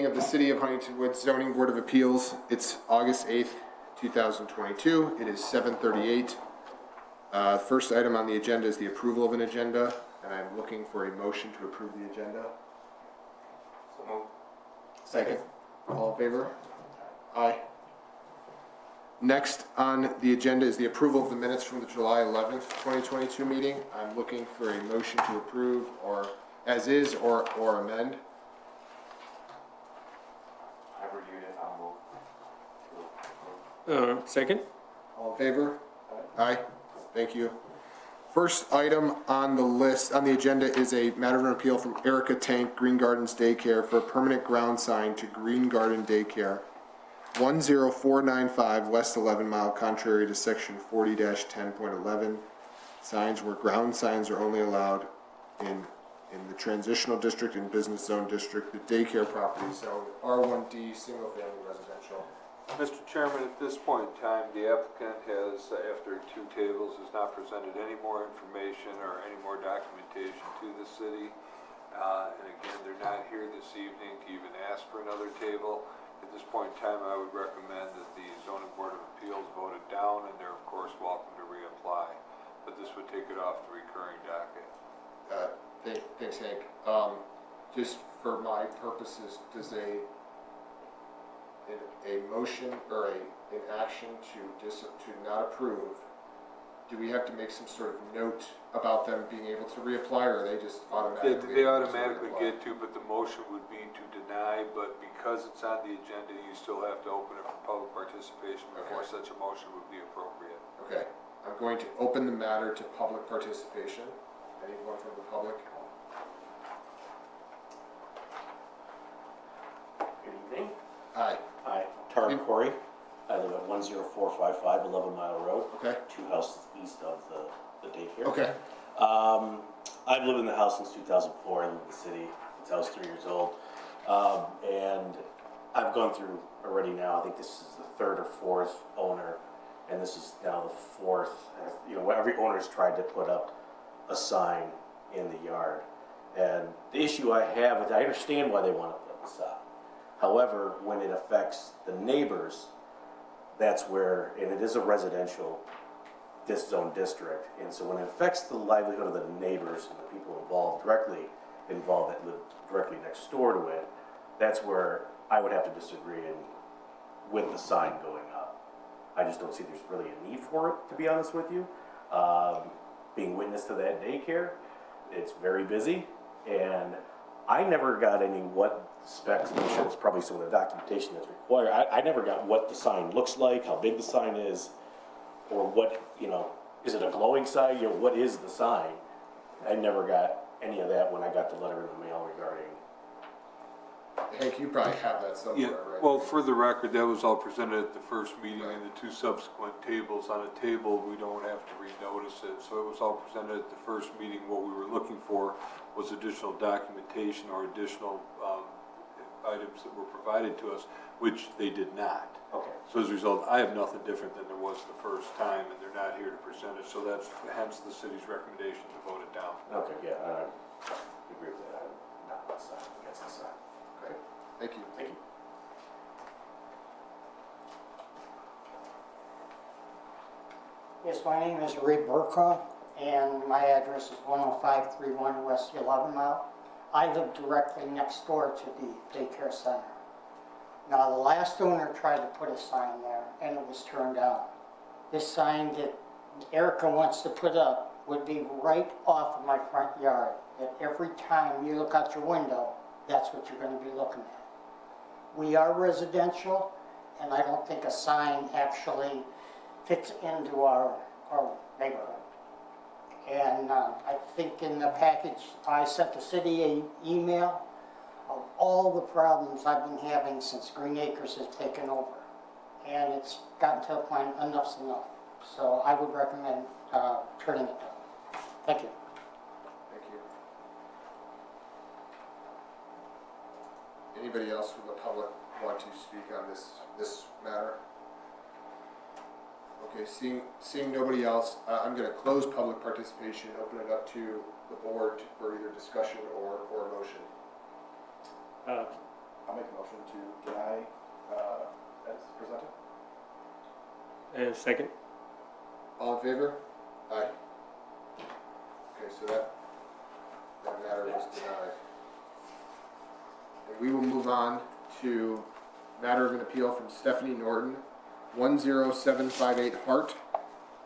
meeting of the City of Huntington Woods Zoning Board of Appeals. It's August 8th, 2022. It is 7:38. First item on the agenda is the approval of an agenda, and I'm looking for a motion to approve the agenda. So moved. Second. All in favor? Aye. Next on the agenda is the approval of the minutes from the July 11th, 2022 meeting. I'm looking for a motion to approve or as is or amend. I reviewed it. I'll move. Second? All in favor? Aye. Thank you. First item on the list, on the agenda, is a matter of an appeal from Erica Tank Green Gardens Daycare for a permanent ground sign to Green Garden Daycare, 10495 West 11 Mile, contrary to section 40-10.11. Signs where ground signs are only allowed in the transitional district and business zone district. The daycare property zone R1D single family residential. Mr. Chairman, at this point in time, the applicant has, after two tables, has not presented any more information or any more documentation to the city. And again, they're not here this evening to even ask for another table. At this point in time, I would recommend that the Zoning Board of Appeals vote it down, and they're of course welcome to reapply. But this would take it off the recurring docket. Thanks, Hank. Just for my purposes, does a motion or an action to not approve, do we have to make some sort of note about them being able to reapply, or are they just automatically? They automatically get to, but the motion would be to deny, but because it's on the agenda, you still have to open it for public participation before such a motion would be appropriate. Okay, I'm going to open the matter to public participation. Anyone from the public? Good evening. Aye. Hi, Tara Corey. I live at 10455 11 Mile Road. Okay. 2 houses east of the daycare. Okay. I've lived in the house since 2004. I lived in the city since I was 3 years old. And I've gone through already now, I think this is the 3rd or 4th owner, and this is now the 4th. You know, every owner's tried to put up a sign in the yard. And the issue I have with, I understand why they want to put up a sign. However, when it affects the neighbors, that's where, and it is a residential zone district, and so when it affects the livelihood of the neighbors and the people directly involved that live directly next door to it, that's where I would have to disagree with the sign going up. I just don't see there's really a need for it, to be honest with you. Being witness to that daycare, it's very busy, and I never got any what specs. I'm sure it's probably some of the documentation that's required. I never got what the sign looks like, how big the sign is, or what, you know, is it a glowing sign? You know, what is the sign? I never got any of that when I got the letter in the mail regarding. Hank, you probably have that somewhere, Yeah, right? well, for the record, that was all presented at the first meeting, and the 2 subsequent tables. On a table, we don't have to renotice it, so it was all presented at the first meeting. What we were looking for was additional documentation or additional items that were provided to us, which they did not. Okay. So as a result, I have nothing different than there was the first time, and they're not here to present it, so that's hence the city's recommendation to vote it down. Okay, yeah, I agree with that. I'm not on the sign, against the sign. Okay. Thank you. Thank you. Yes, my name is Ray Burka, and my address is 10531 West 11 Mile. I live directly next door to the daycare center. Now, the last owner tried to put a sign there, and it was turned down. This sign that Erica wants to put up would be right off of my front yard, that every time you look out your window, that's what you're going to be looking at. We are residential, and I don't think a sign actually fits into our neighborhood. And I think in the package, I sent the city an email of all the problems I've been having since Green Acres has taken over. And it's gotten to a point, enough's enough. So I would recommend turning it down. Thank you. Thank you. Anybody else from the public want to speak on this matter? Okay, seeing nobody else, I'm going to close public participation, open it up to the board for either discussion or motion. I'll make a motion to deny as presented. And second? All in favor? Aye. Okay, so that matter was denied. And we will move on to matter of an appeal from Stephanie Norton, 10758 Hart,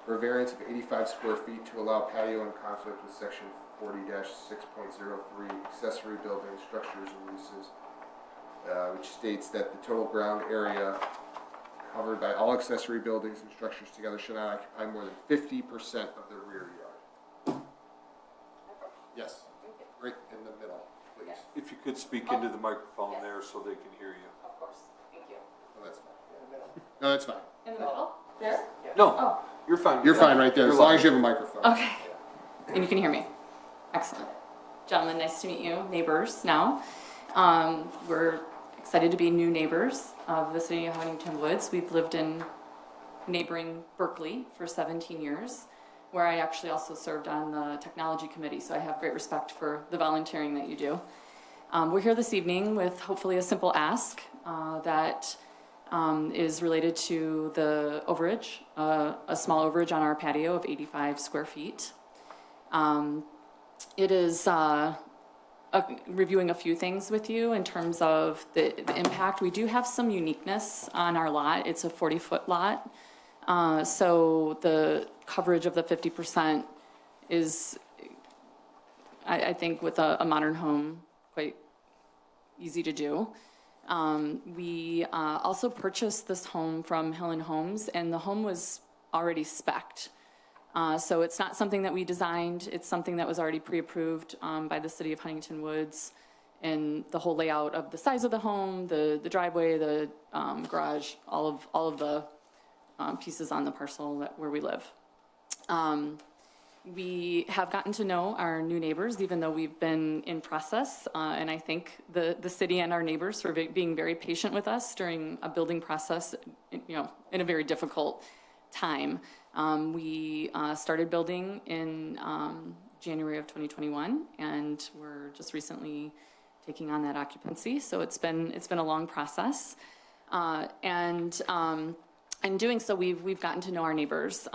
for a variance of 85 square feet to allow patio in conflict with section 40-6.03 accessory building structures and uses, which states that the total ground area covered by all accessory buildings and structures together should not occupy more than 50% of the rear yard. Yes, right in the middle, please. Yes. If you could speak into the microphone Yes. there so they can hear you. Of course, thank you. Oh, that's fine. No, that's fine. In the middle? There? No, Oh, you're fine. You're fine right there, You're as long live. as you have a microphone. okay. And you can hear me. Excellent. Gentlemen, nice to meet you, neighbors now. We're excited to be new neighbors of the city of Huntington Woods. We've lived in neighboring Berkeley for 17 years, where I actually also served on the technology committee, so I have great respect for the volunteering that you do. We're here this evening with hopefully a simple ask that is related to the overage, a small overage on our patio of 85 square feet. It is reviewing a few things with you in terms of the impact. We do have some uniqueness on our lot. It's a 40-foot lot. So the coverage of the 50% is, I think, with a modern home, quite easy to do. We also purchased this home from Hill & Homes, and the home was already spec'd. So it's not something that we designed. It's something that was already pre-approved by the city of Huntington Woods, and the whole layout of the size of the home, the driveway, the garage, all of the pieces on the parcel where we live. We have gotten to know our new neighbors, even though we've been in process, and I thank the city and our neighbors for being very patient with us during a building process, in a very difficult time. We started building in January of 2021, and we're just recently taking on that occupancy. So it's been a long process, and in doing so, we've gotten to know our neighbors.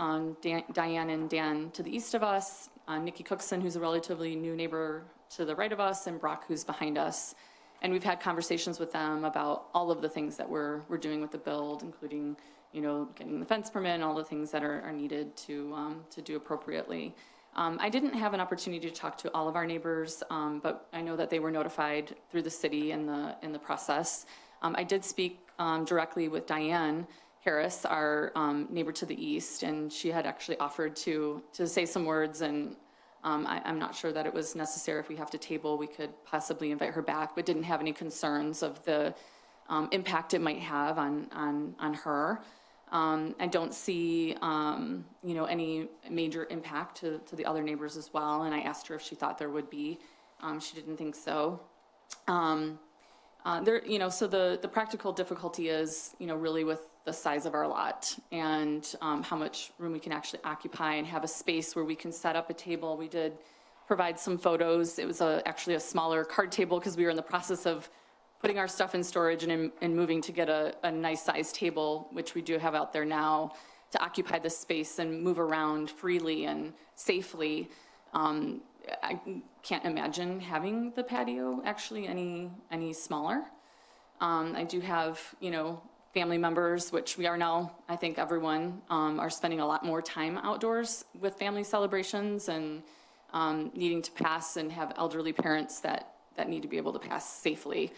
Diane and Dan to the east of us, Nikki Cookson, who's a relatively new neighbor to the right of us, and Brock, who's behind us. And we've had conversations with them about all of the things that we're doing with the build, including getting the fence permit and all the things that are needed to do appropriately. I didn't have an opportunity to talk to all of our neighbors, but I know that they were notified through the city in the process. I did speak directly with Diane Harris, our neighbor to the east, and she had actually offered to say some words, and I'm not sure that it was necessary. If we have to table, we could possibly invite her back, but didn't have any concerns of the impact it might have on her. I don't see, any major impact to the other neighbors as well. And I asked her if she thought there would be. She didn't think so. So the practical difficulty is, really with the size of our lot and how much room we can actually occupy and have a space where we can set up a table. We did provide some photos. It was actually a smaller card table because we were in the process of putting our stuff in storage and moving to get a nice sized table, which we do have out there now, to occupy the space and move around freely and safely. I can't imagine having the patio actually any smaller. I do have, family members, which we are now, I think everyone are spending a lot more time outdoors with family celebrations and needing to pass, and have elderly parents that need to be able to pass safely.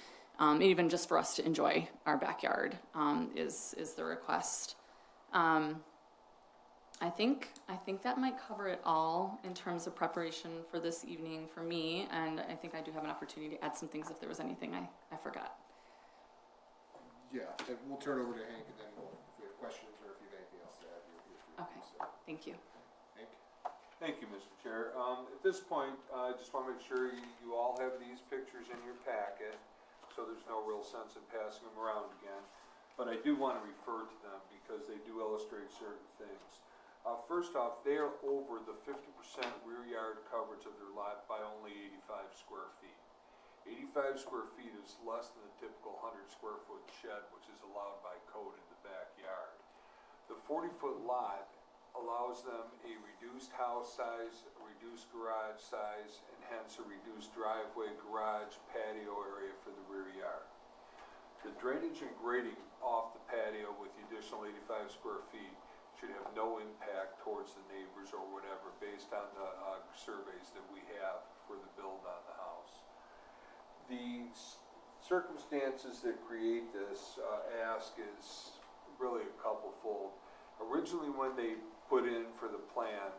Even just for us to enjoy our backyard is the request. I think that might cover it all in terms of preparation for this evening for me, and I think I do have an opportunity to add some things if there was anything I forgot. Yeah, and we'll turn over to Hank, and then if we have questions or if you have anything else to add, you're free to Okay, do so. thank you. Hank? Thank you, Mr. Chair. At this point, I just want to make sure you all have these pictures in your packet, so there's no real sense in passing them around again. But I do want to refer to them because they do illustrate certain things. First off, they are over the 50% rear yard coverage of their lot by only 85 square feet. 85 square feet is less than the typical 100 square foot shed, which is allowed by code in the backyard. The 40-foot lot allows them a reduced house size, a reduced garage size, and hence a reduced driveway, garage, patio area for the rear yard. The drainage and grading off the patio with the additional 85 square feet should have no impact towards the neighbors or whatever based on the surveys that we have for the build on the house. The circumstances that create this ask is really a couple-fold. Originally, when they put in for the plan,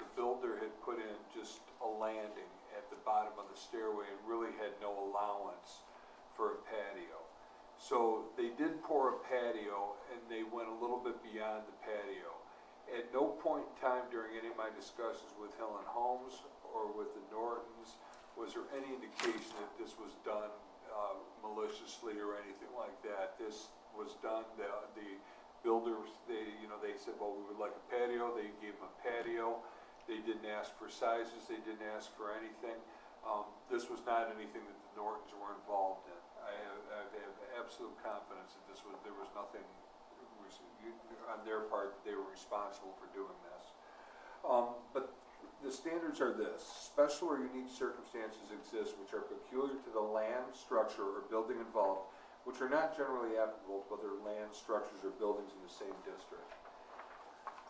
the builder had put in just a landing at the bottom of the stairway and really had no allowance for a patio. So they did pour a patio and they went a little bit beyond the patio. At no point in time during any of my discussions with Hill and Holmes or with the Nortons was there any indication that this was done maliciously or anything like that. This was done, the builders, they said, well, we would like a patio. They gave them a patio. They didn't ask for sizes. They didn't ask for anything. This was not anything that the Nortons were involved in. I have absolute confidence that there was nothing on their part that they were responsible for doing this. But the standards are this: special or unique circumstances exist which are peculiar to the land, structure, or building involved, which are not generally applicable to other land, structures, or buildings in the same district.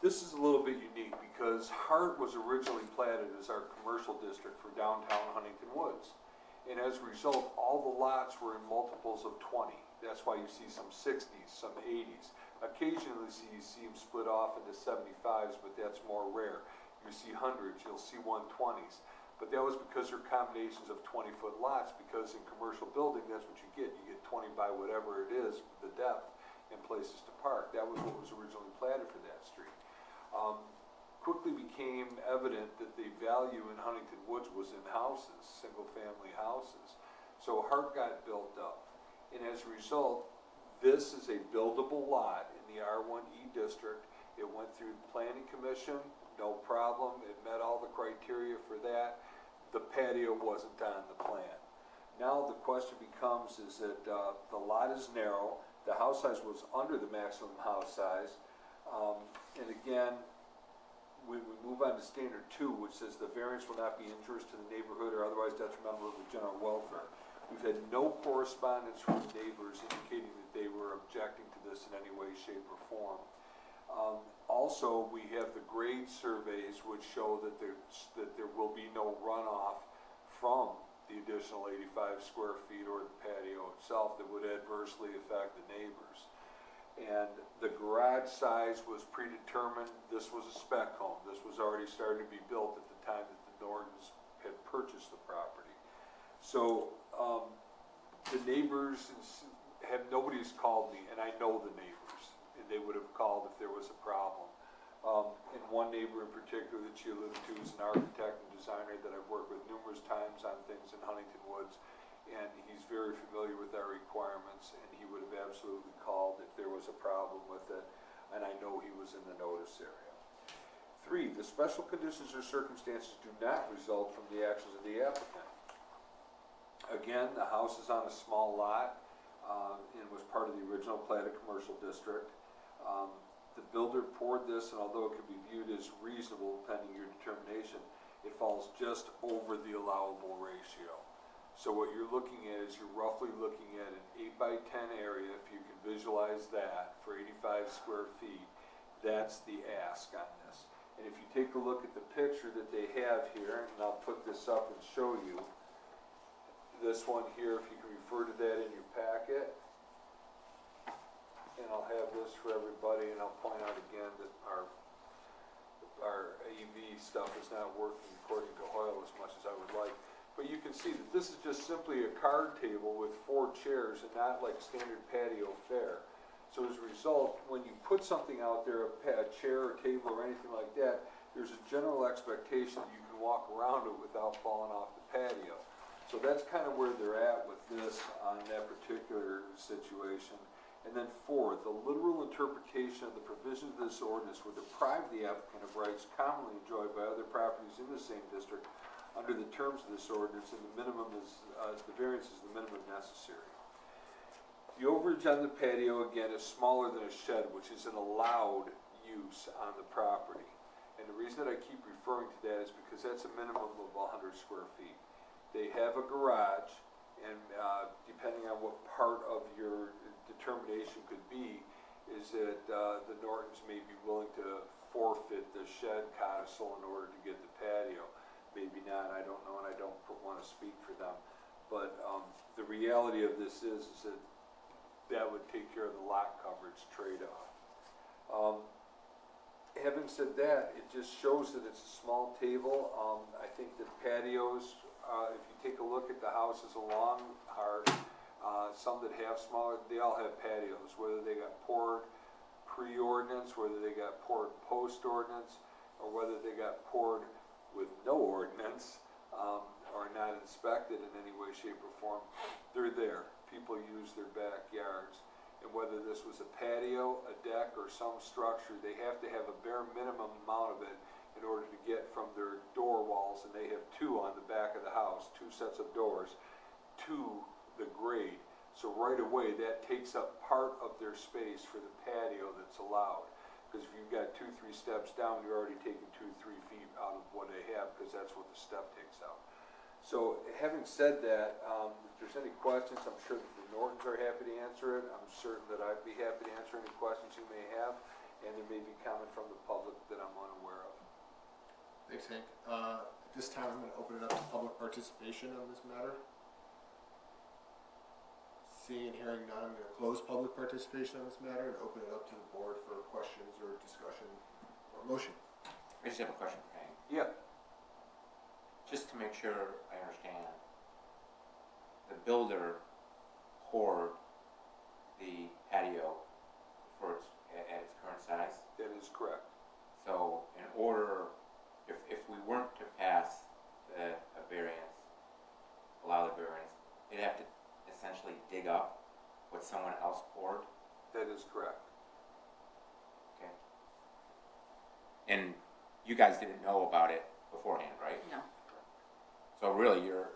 This is a little bit unique because Hart was originally platted as our commercial district for downtown Huntington Woods. And as a result, all the lots were in multiples of 20. That's why you see some 60s, some 80s. Occasionally you see them split off into 75s, but that's more rare. You see hundreds, you'll see 120s. But that was because they're combinations of 20-foot lots, because in commercial building, that's what you get. You get 20 by whatever it is, the depth, and places to park. That was what was originally platted for that street. Quickly became evident that the value in Huntington Woods was in houses, single-family houses. So Hart got built up. And as a result, this is a buildable lot in the R1E district. It went through the Planning Commission, no problem. It met all the criteria for that. The patio wasn't on the plan. Now the question becomes is that the lot is narrow. The house size was under the maximum house size. And again, when we move on to standard 2, which says the variance will not be injurious to the neighborhood or otherwise detrimental to the general welfare, we've had no correspondence from neighbors indicating that they were objecting to this in any way, shape, or form. Also, we have the grade surveys which show that there will be no runoff from the additional 85 square feet or the patio itself that would adversely affect the neighbors. And the garage size was predetermined. This was a spec home. This was already starting to be built at the time that the Nortons had purchased the property. So the neighbors nobody's called me, and I know the neighbors, and they would have called if there was a problem. And one neighbor in particular that she alluded to is an architect and designer that I've worked with numerous times on things in Huntington Woods, and he's very familiar with our requirements, and he would have absolutely called if there was a problem with it, and I know he was in the notice area. 3, the special conditions or circumstances do not result from the actions of the applicant. Again, the house is on a small lot and was part of the original platted commercial district. The builder poured this, and although it can be viewed as reasonable pending your determination, it falls just over the allowable ratio. So what you're looking at is you're roughly looking at an 8 by 10 area, if you can visualize that, for 85 square feet. That's the ask on this. And if you take a look at the picture that they have here, and I'll put this up and show you, this one here, if you can refer to that in your packet, and I'll have this for everybody, and I'll point out again that our AV stuff is not working according to Hoyle as much as I would like. But you can see that this is just simply a card table with 4 chairs and not like standard patio fare. So as a result, when you put something out there, a chair or table or anything like that, there's a general expectation that you can walk around it without falling off the patio. So that's kind of where they're at with this on that particular situation. And then 4, the literal interpretation of the provisions of this ordinance would deprive the applicant of rights commonly enjoyed by other properties in the same district under the terms of this ordinance, and the minimum is, the variance is the minimum necessary. The overage on the patio, again, is smaller than a shed, which is an allowed use on the property. And the reason that I keep referring to that is because that's a minimum of 100 square feet. They have a garage, and depending on what part of your determination could be, is that the Nortons may be willing to forfeit the shed codicil in order to get the patio. Maybe not, I don't know, and I don't want to speak for them. But the reality of this is that that would take care of the lot coverage trade-off. Having said that, it just shows that it's a small table. I think that patios, if you take a look at the houses along our, some that have smaller, they all have patios, whether they got poured pre-ordinance, whether they got poured post-ordinance, or whether they got poured with no ordinance, or not inspected in any way, shape, or form. They're there. People use their backyards. And whether this was a patio, a deck, or some structure, they have to have a bare minimum amount of it in order to get from their door walls, and they have 2 on the back of the house, 2 sets of doors, to the grade. So right away, that takes up part of their space for the patio that's allowed. Because if you've got 2-3 steps down, you're already taking 2-3 feet out of what they have, because that's what the step takes out. So having said that, if there's any questions, I'm sure that the Nortons are happy to answer it. I'm certain that I'd be happy to answer any questions you may have, and there may be comment from the public that I'm unaware of. Thanks, Hank. At this time, I'm going to open it up to public participation on this matter. Seeing and hearing none, I'm going to close public participation on this matter and open it up to the board for questions or discussion or motion. I just have a question for Hank. Yeah. Just to make sure I understand, the builder poured the patio for its, at its current size? That is correct. So in order, if we weren't to pass a variance, allow the variance, they'd have to essentially dig up what someone else poured? That is correct. Okay. And you guys didn't know about it beforehand, right? No. So really, you're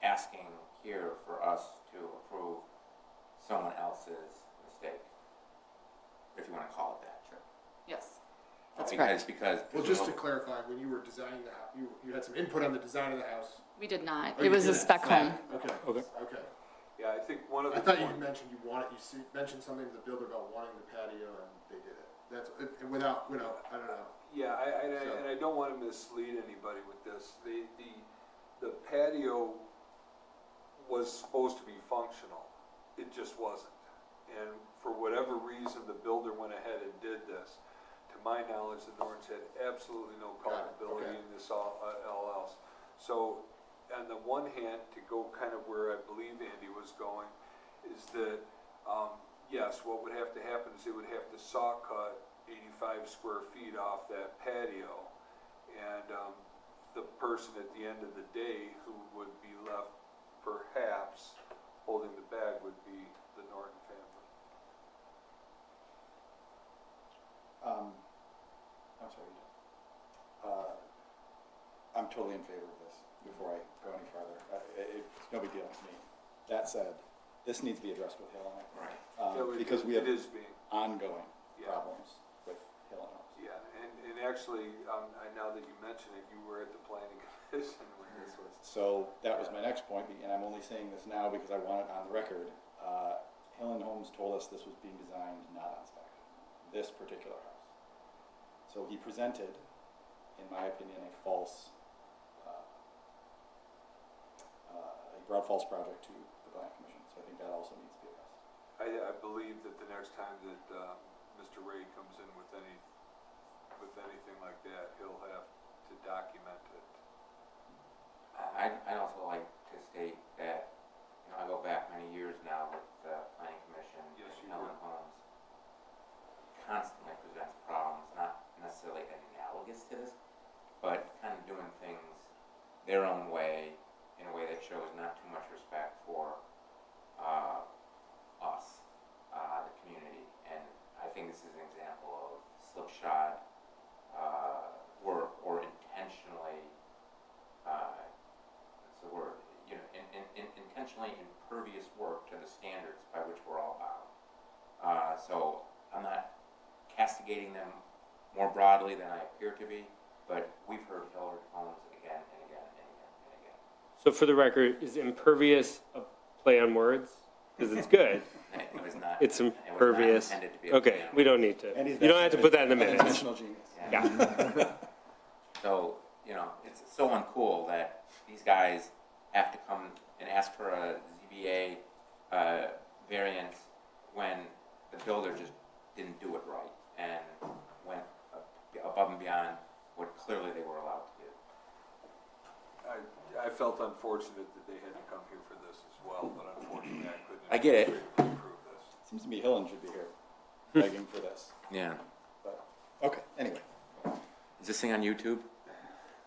asking here for us to approve someone else's mistake, if you want to call it that. Sure. Yes, that's because, correct. Because Well, just to clarify, when you were designing the house, you had some input on the design of the house. We did not. Oh, It you was a did? spec home. Okay. Okay. Okay. Yeah, I think one of the I thought you points- mentioned mentioned something to the builder about wanting the patio, and they did it. That's and without I don't know. Yeah, So- and I don't want to mislead anybody with this. The patio was supposed to be functional. It just wasn't. And for whatever reason, the builder went ahead and did this. To my knowledge, the Nortons had absolutely no Got it. culpability Okay. in this all else. So, on the one hand, to go kind of where I believe Andy was going, is that, yes, what would have to happen is they would have to saw cut 85 square feet off that patio, and the person at the end of the day who would be left perhaps holding the bag would be the Norton family. I'm sorry. I'm totally in favor of this, before I go any farther. It's no big deal to me. That said, this needs to be addressed with Hill and Right. because we have It is being, ongoing Yeah. problems with Hill and Oaks. yeah, and actually, now that you mention it, you were at the planning commission when this was. So that was my next point, and I'm only saying this now because I want it on the record. Hill and Holmes told us this was being designed not on spec, this particular house. So he presented, in my opinion, a false, he brought a false project to the planning commission. So I think that also needs to be addressed. I believe that the next time that Mr. Ray comes in with anything like that, he'll have to document it. I'd also like to state that, I go back many years now with the planning commission Yes, and you Helen do. Holmes. Constantly presents problems, not necessarily analogous to this, but kind of doing things their own way, in a way that shows not too much respect for us, the community. And I think this is an example of slipshod work or intentionally standards by which we're all bound. So I'm not castigating them more broadly than I appear to be, but we've heard Hillard homes again and again and again and again. So for the record, is impervious a play on words? Because it's good. It was not. It's it was not impervious. intended to be a Okay, play on we words. don't need to. And he's You don't have to put that in the minutes. Unintentional genius. Yeah. So, it's so uncool that these guys have to come and ask for a ZBA variance when the builder just didn't do it right and went above and beyond what clearly they were allowed to do. I felt unfortunate that they had to come here for this as well, but unfortunately I couldn't. I get it. Approve this. Seems to me Hillen should be here begging for this. Yeah. But, okay, anyway. Is this thing on YouTube?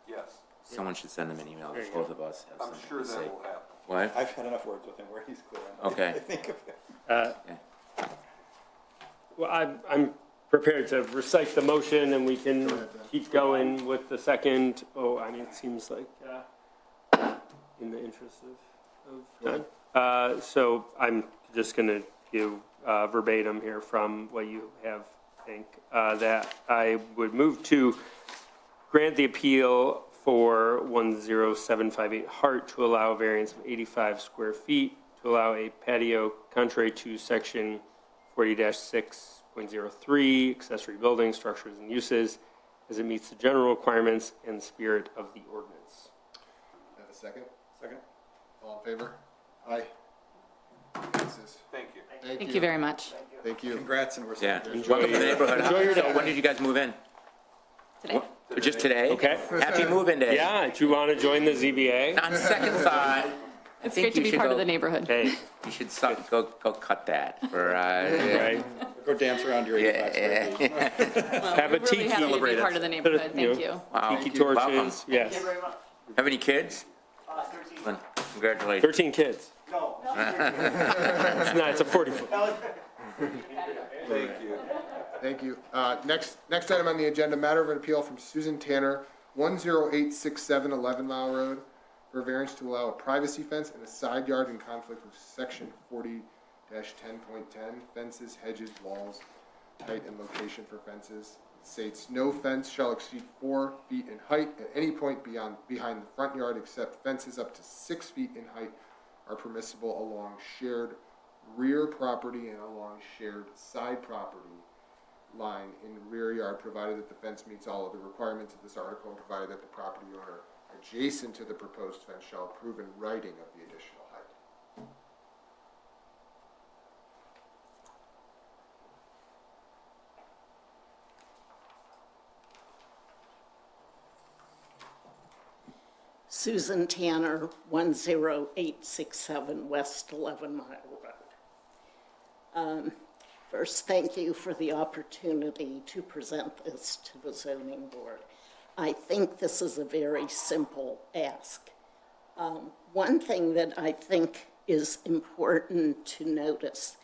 Yes, Someone should send them an email. There you Both of us have I'm something sure to that say. will happen. What? I've had enough words with him where he's clear on Okay. I think of it. Yeah. Well, I'm prepared to recite the motion and we can Go ahead, Dan. keep going with the second. Oh, I mean, it seems like in the interest of time. So I'm just going to give verbatim here from what you have, I think, that I would move to grant the appeal for 10758 Hart to allow a variance of 85 square feet to allow a patio contrary to section 40-6.03 accessory buildings, structures, and uses as it meets the general requirements and spirit of the ordinance. Have a second? Second? All in favor? Aye. Passes. Thank you. Thank you very much. Thank you. Congrats and we're Yeah. celebrating. Welcome to the neighborhood. Enjoy your So day. when did you guys move in? Today. What? Just today? Okay. Happy move-in day. Yeah, do you want to join the ZBA? On second thought, It's great to be part of the neighborhood. Hey, You should go cut that for, right? Go dance around your 85 square feet. Well, Have a we're really tiki. happy to be Celebrate part it. of the neighborhood. Thank you. Wow. Tiki Welcome. torches, yes. Have any kids? 13. Congratulations. 13 kids. No. It's not, it's a 40-foot. Thank you. Thank you. Next item on the agenda, matter of an appeal from Susan Tanner, 10867 11 Mile Road, for a variance to allow a privacy fence in a side yard in conflict with section 40-10.10, fences, hedges, walls, height and location for fences. It states, no fence shall exceed 4 feet in height at any point behind the front yard, except fences up to 6 feet in height are permissible along shared rear property and along shared side property line in rear yard, provided that the fence meets all of the requirements of this article, and provided that the property owner adjacent to the proposed fence shall approve in writing of the additional height. Susan Tanner, 10867 West 11 Mile Road. First, thank you for the opportunity to present this to the zoning board. I think this is a very simple ask. One thing that I think is important to notice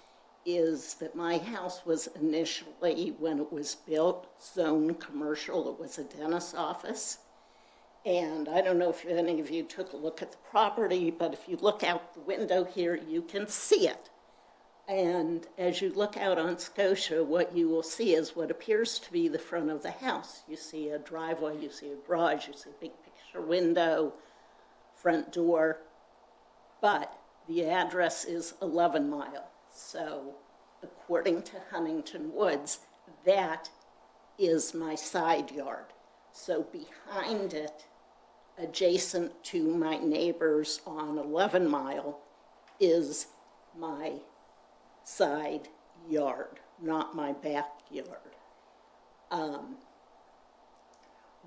is that my house was initially, when it was built, zoned commercial. It was a dentist's office. And I don't know if any of you took a look at the property, but if you look out the window here, you can see it. And as you look out on Scotia, what you will see is what appears to be the front of the house. You see a driveway, you see a garage, you see a big picture window, front door. But the address is 11 Mile. So according to Huntington Woods, that is my side yard. So behind it, adjacent to my neighbors on 11 Mile, is my side yard, not my backyard.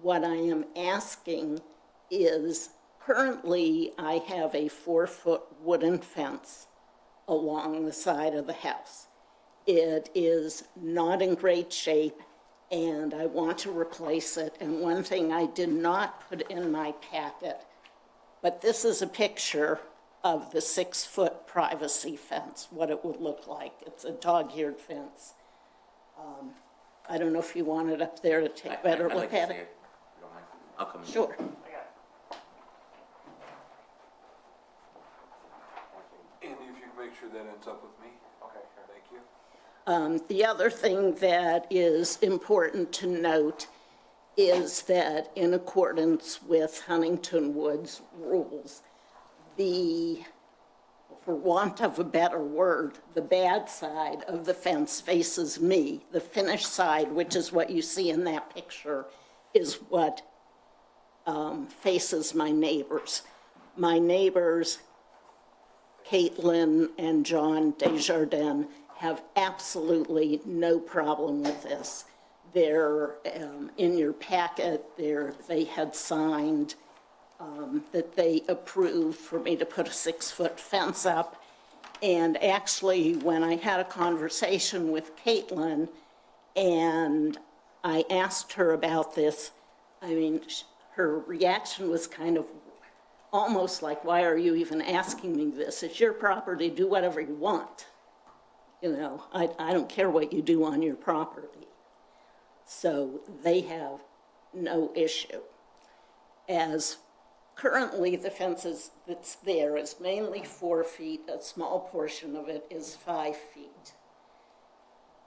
What I am asking is, currently I have a 4-foot wooden fence along the side of the house. It is not in great shape, and I want to replace it. And one thing I did not put in my packet, but this is a picture of the 6-foot privacy fence, what it would look like. It's a dog-eared fence. I don't know if you want it up there to take a better I'd like look to at see it. If you don't mind. I'll come in. Sure. And if you can make sure that ends up with me. Okay, sure. Thank you. The other thing that is important to note is that in accordance with Huntington Woods rules, for want of a better word, the bad side of the fence faces me. The finished side, which is what you see in that picture, is what faces my neighbors. My neighbors, Caitlin and John Desjardins, have absolutely no problem with this. They're in your packet. They had signed that they approved for me to put a 6-foot fence up. And actually, when I had a conversation with Caitlin and I asked her about this, I mean, her reaction was kind of almost like, why are you even asking me this? It's your property, do whatever you want. You know, I don't care what you do on your property. So they have no issue. As currently the fence that's there is mainly 4 feet, a small portion of it is 5 feet.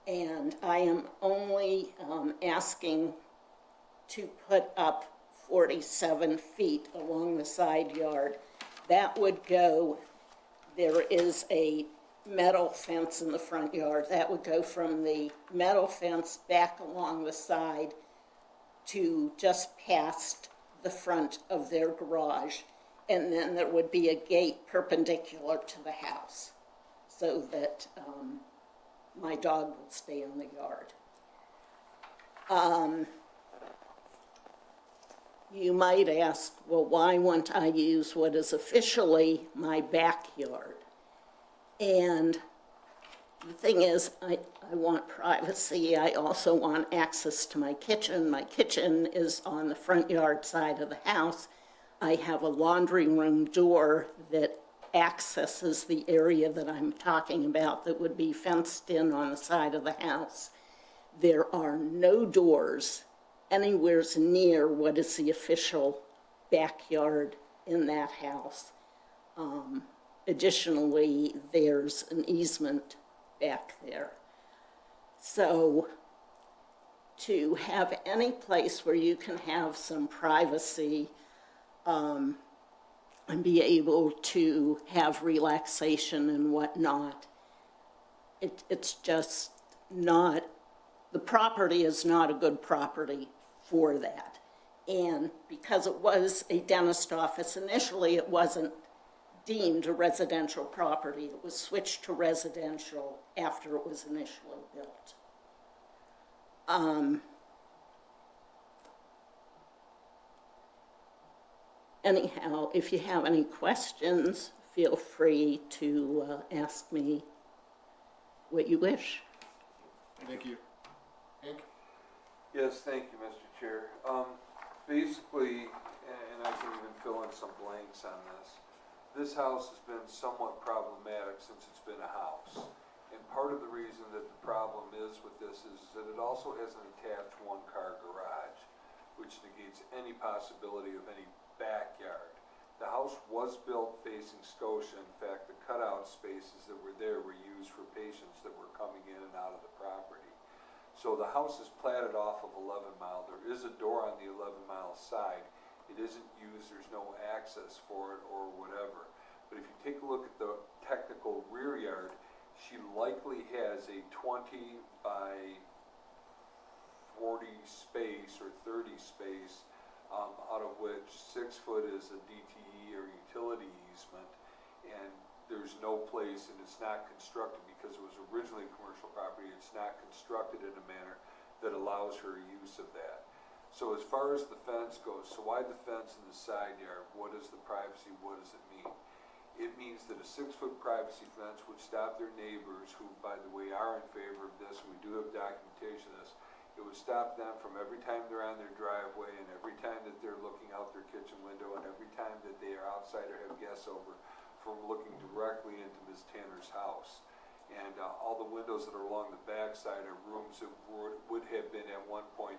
And I am only asking to put up 47 feet along the side yard. That would go, there is a metal fence in the front yard. That would go from the metal fence back along the side to just past the front of their garage. And then there would be a gate perpendicular to the house so that my dog will stay in the yard. You might ask, well, why won't I use what is officially my backyard? And the thing is, I want privacy. I also want access to my kitchen. My kitchen is on the front yard side of the house. I have a laundry room door that accesses the area that I'm talking about that would be fenced in on the side of the house. There are no doors anywhere near what is the official backyard in that house. Additionally, there's an easement back there. So to have any place where you can have some privacy and be able to have relaxation and whatnot, it's just not, the property is not a good property for that. And because it was a dentist office, initially it wasn't deemed a residential property. It was switched to residential after it was initially built. Anyhow, if you have any questions, feel free to ask me what you wish. Thank you. Hank? Yes, thank you, Mr. Chair. Basically, and I can even fill in some blanks on this house has been somewhat problematic since it's been a house. And part of the reason that the problem is with this is that it also has an attached 1-car garage, which negates any possibility of any backyard. The house was built facing Scotia. In fact, the cutout spaces that were there were used for patients that were coming in and out of the property. So the house is platted off of 11 Mile. There is a door on the 11 Mile side. It isn't used, there's no access for it or whatever. But if you take a look at the technical rear yard, she likely has a 20 by 40 space or 30 space, out of which 6 foot is a DTE or utility easement, and there's no place, and it's not constructed because it was originally commercial property, it's not constructed in a manner that allows her use of that. So as far as the fence goes, so why the fence in the side yard? What is the privacy? What does it mean? It means that a 6-foot privacy fence would stop their neighbors, who, by the way, are in favor of this, and we do have documentation of this. It would stop them from every time they're on their driveway, and every time that they're looking out their kitchen window, and every time that they are outside or have guests over, from looking directly into Ms. Tanner's house. And all the windows that are along the backside are rooms that would have been at one point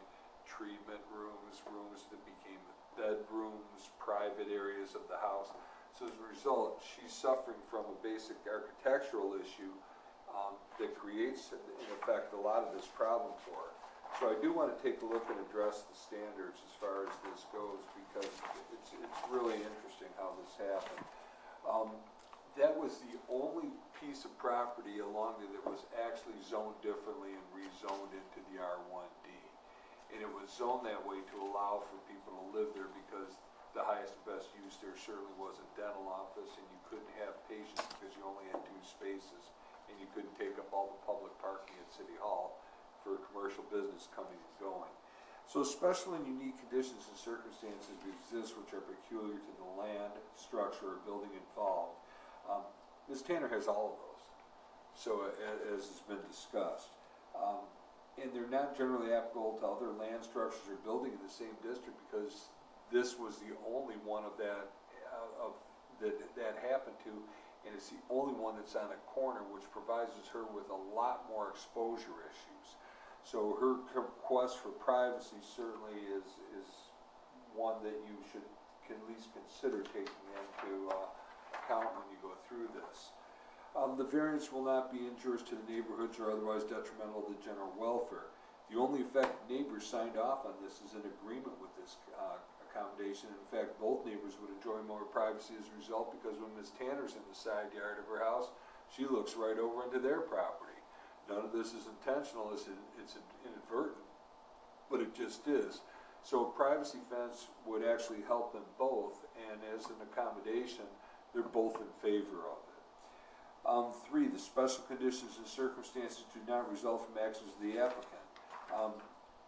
treatment rooms, rooms that became bedrooms, private areas of the house. So as a result, she's suffering from a basic architectural issue that creates, in effect, a lot of this problem for her. So I do want to take a look and address the standards as far as this goes, because it's really interesting how this happened. That was the only piece of property along there that was actually zoned differently and rezoned into the R1D. And it was zoned that way to allow for people to live there, because the highest and best use there certainly was a dental office, and you couldn't have patients because you only had 2 spaces, and you couldn't take up all the public parking at City Hall for a commercial business coming and going. So special and unique conditions and circumstances exist which are peculiar to the land, structure, or building involved. Ms. Tanner has all of those, so as has been discussed. And they're not generally applicable to other land structures or building in the same district, because this was the only one of that that happened to, and it's the only one that's on a corner, which provides her with a lot more exposure issues. So her request for privacy certainly is one that you can at least consider taking into account when you go through this. The variance will not be injurious to the neighborhoods or otherwise detrimental to the general welfare. The only effect neighbors signed off on this is in agreement with this accommodation. In fact, both neighbors would enjoy more privacy as a result, because when Ms. Tanner's in the side yard of her house, she looks right over into their property. None of this is intentional, it's inadvertent, but it just is. So a privacy fence would actually help them both, and as an accommodation, they're both in favor of it. 3, the special conditions and circumstances do not result from actions of the applicant.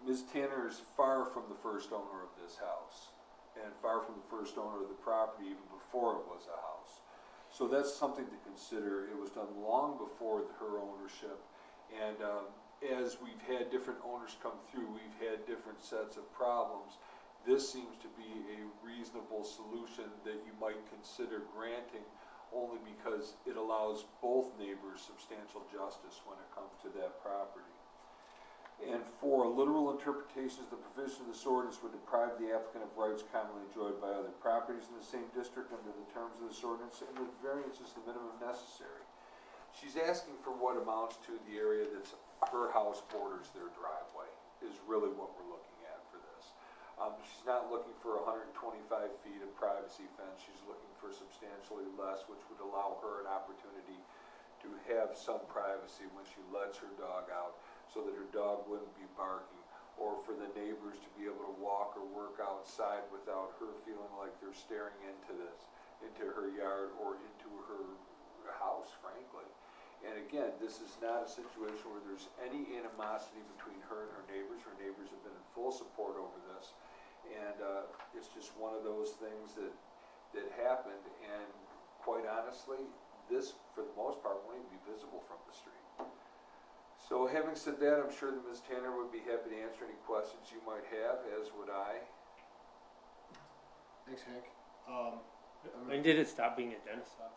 Ms. Tanner is far from the first owner of this house, and far from the first owner of the property even before it was a house. So that's something to consider. It was done long before her ownership, and as we've had different owners come through, we've had different sets of problems. This seems to be a reasonable solution that you might consider granting, only because it allows both neighbors substantial justice when it comes to that property. And 4, literal interpretations of the provision of this ordinance would deprive the applicant of rights commonly enjoyed by other properties in the same district under the terms of this ordinance, and the variance is the minimum necessary. She's asking for what amounts to the area that's her house borders their driveway, is really what we're looking at for this. She's not looking for 125 feet of privacy fence. She's looking for substantially less, which would allow her an opportunity to have some privacy when she lets her dog out, so that her dog wouldn't be barking, or for the neighbors to be able to walk or work outside without her feeling like they're staring into her yard or into her house, frankly. And again, this is not a situation where there's any animosity between her and her neighbors. Her neighbors have been in full support over this, and it's just one of those things that happened, and quite honestly, this, for the most part, won't even be visible from the street. So having said that, I'm sure that Ms. Tanner would be happy to answer any questions you might have, as would I. Thanks, Hank. When did it stop being a dentist office?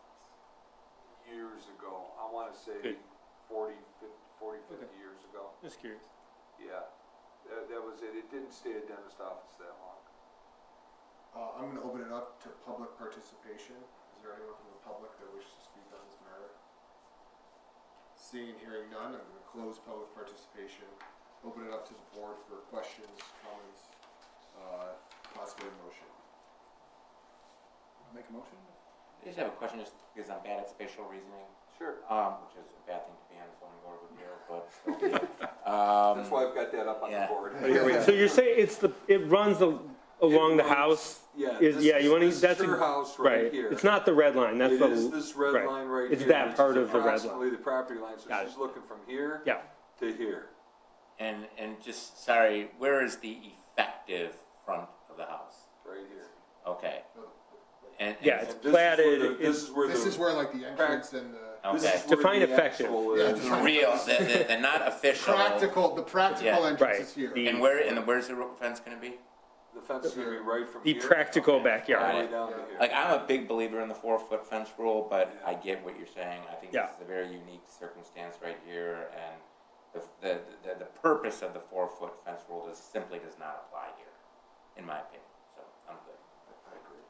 Years ago, I want to say Good. 40, 50 Okay. years ago. Just curious. Yeah, that was it. It didn't stay a dentist office that long. I'm going to open it up to public participation. Is there anyone from the public that wishes to speak on this matter? Seeing and hearing none, I'm going to close public participation. Open it up to the board for questions, comments, possibly a motion. Make a motion? I just have a question, just because I'm bad at spatial reasoning, Sure. which is a bad thing to be on the zoning board with you, but so be it. That's why I've got that up on yeah. the board. So you're saying it runs along the house? Yeah, You want to, this that's is her house right here. It's not the red line, that's It the. is this red right. line right It's here. that which part is of the red line. approximately the property line, so Got she's it. looking from here Yeah. to here. And just, sorry, where is the effective front of the house? Right here. Okay. And Yeah, And it's this is where platted. This is where like the entrance and the This okay. is where Define the effective. actual Yeah, is. define- Real, the not official. the practical Yeah. entrance Right. is here. The- And where's the fence gonna be? The fence is gonna be right from The here. practical Okay. all backyard. the way down to here. Like, I'm a big believer in the 4-foot fence rule, but I get what you're saying. I think Yeah. this is a very unique circumstance right here, and the purpose of the 4-foot fence rule simply does not apply here, in my opinion, so I'm good. I agree.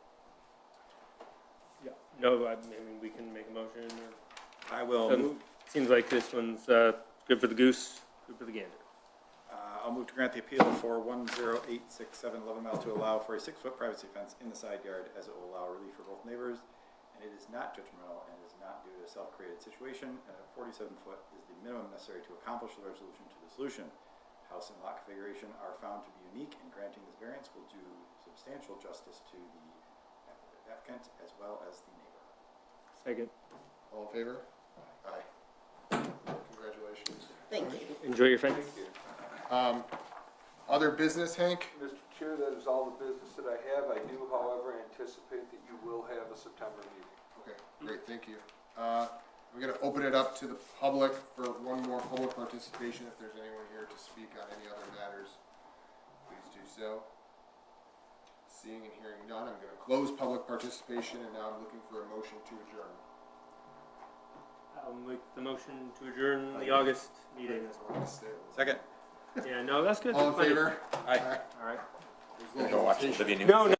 Yeah. no, I mean, we can make a motion, or, I will move, seems like this one's, good for the goose, good for the gander. I'll move to grant the appeal for 10867 11 Mile to allow for a 6-foot privacy fence in the side yard, as it will allow relief for both neighbors, and it is not judgmental and is not due to a self-created situation, and a 47-foot is the minimum necessary to accomplish the resolution to the solution. House and lot configuration are found to be unique, and granting this variance will do substantial justice to the applicant as well as the neighbor. Second. All in favor? Aye. Congratulations. Thank you. Enjoy your fence. Other business, Hank? Mr. Chair, that is all the business that I have. I do, however, anticipate that you will have a September meeting. Okay, great, thank you. We're gonna open it up to the public for one more public participation. If there's anyone here to speak on any other matters, please do so. Seeing and hearing none, I'm gonna close public participation, and now I'm looking for a motion to adjourn. I'll make the motion to adjourn the August meeting. Second. Yeah, no, that's good. All in Plenty. favor? Aye. All right. Go watch the video. No, no.